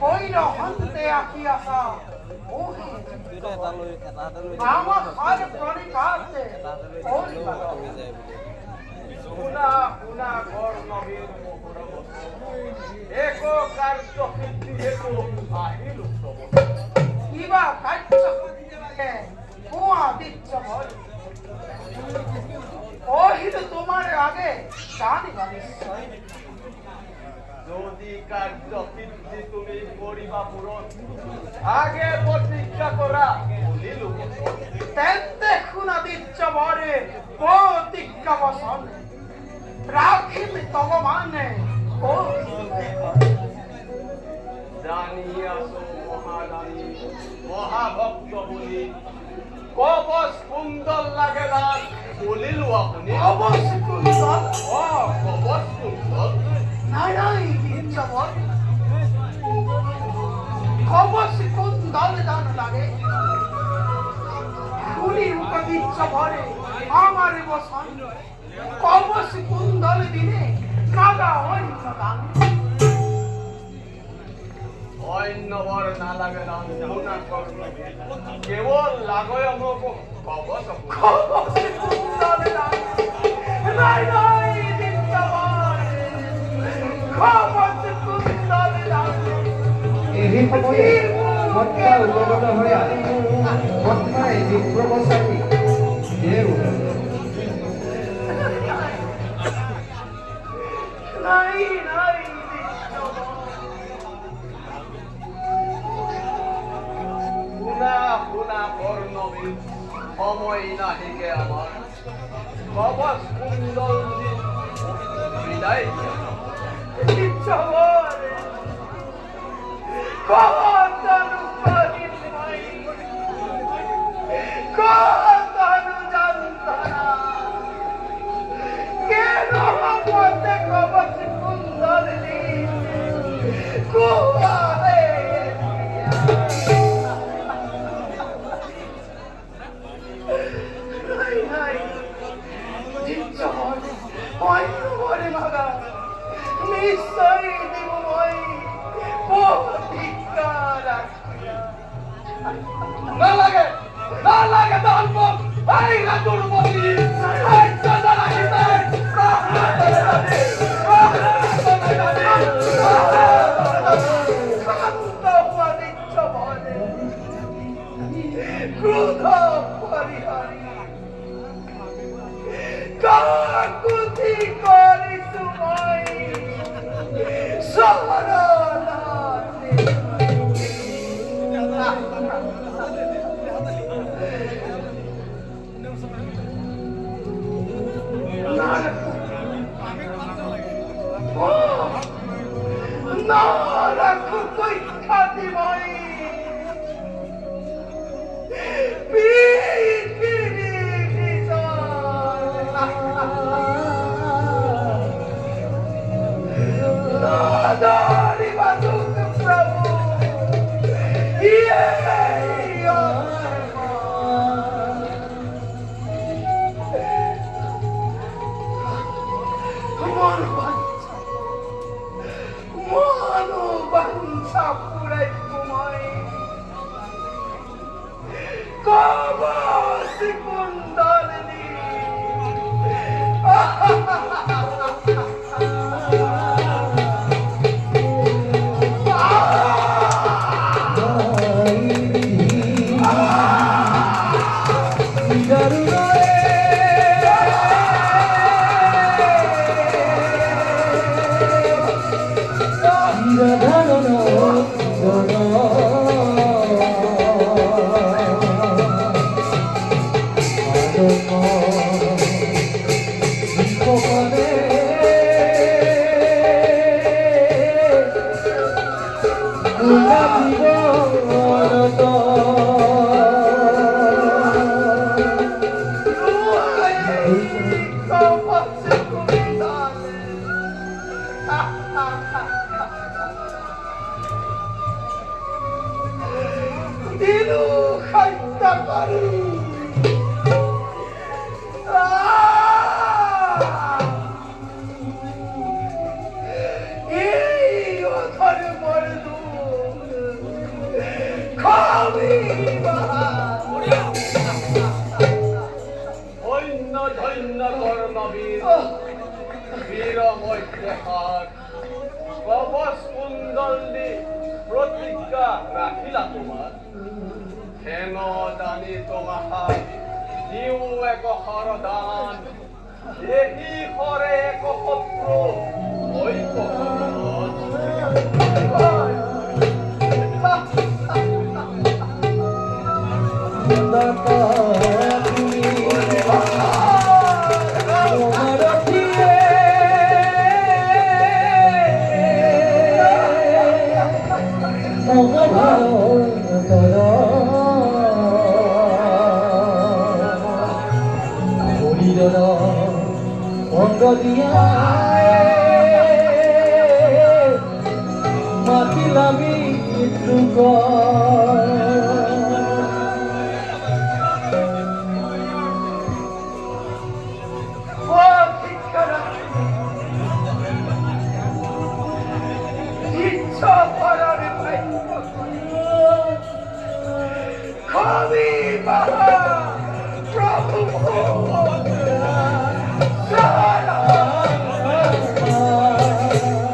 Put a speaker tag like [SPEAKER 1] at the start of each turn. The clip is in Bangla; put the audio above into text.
[SPEAKER 1] কইল হন্তে আকি আসা ওহে আমার হার প্রাণী কাছে ওই
[SPEAKER 2] শুনা শুনা ঘর নবীর এক কার্য সিদ্ধি হেতু আহিল
[SPEAKER 1] কিবা কার্য সিদ্ধিকে কুয়া দিচ্ছ বল ওহিল তোমার আগে জানিবা নিশ্চয়
[SPEAKER 2] যদি কার্য সিদ্ধি তুমি করিবা পূরণ আগে প্রতিজ্ঞা করা বলিল
[SPEAKER 1] তেন্তে খুনা দিচ্ছ বরে প্রতিজ্ঞা বসন রাখিবি তব মানে
[SPEAKER 2] জানিয়াছ মহারানী মহাভক্ত বলি কবচ কুন্দল লাগে না বলিল আপনি
[SPEAKER 1] অবশ্য কুন্দল
[SPEAKER 2] কবচ কুন্দল
[SPEAKER 1] নাই নাই দিচ্ছ বল অবশ্য কুন্দল দান লাগে খুনি রূপে দিচ্ছ ভরে আমার বসন অবশ্য কুন্দল দিনে কাদা অন্য দান
[SPEAKER 2] অন্যবর না লাগে না না করবে কেবল লাগয় অমক কবচ
[SPEAKER 1] অবশ্য কুন্দল দান নাই নাই দিচ্ছ ভরে অবশ্য কুন্দল দান
[SPEAKER 3] ଏହି ସମୟରେ ମଥା ଉପଗତ ଭଳିଆ ମଥାରେ ବିପ୍ଳବ ସାଜି ଦେଉ
[SPEAKER 1] নাই নাই
[SPEAKER 2] শুনা শুনা বর্ণবী সময় নাহিকে আমার কবচ কুন্দল বিদায়
[SPEAKER 1] দিচ্ছ ভরে কতনু করিমাই কতনু যন্ত্রণা কেন মতে কবচ কুন্দল কুয়া নিশ্চয় দিব মই
[SPEAKER 2] না লাগে দানব এই না দুর্মতি এই চাঁদা
[SPEAKER 1] ক্রোধ পরিহারি কাকুতি করি তুমি সরলাতে না রাখো কই খাতি ভাই
[SPEAKER 2] প্ৰতিজ্ঞা ৰাখিলা তোমাৰ হেন দানি তোমাৰ দিও এক হৰদান এই হৰে এক শত্ৰু ঐক্য
[SPEAKER 3] মাতিলামি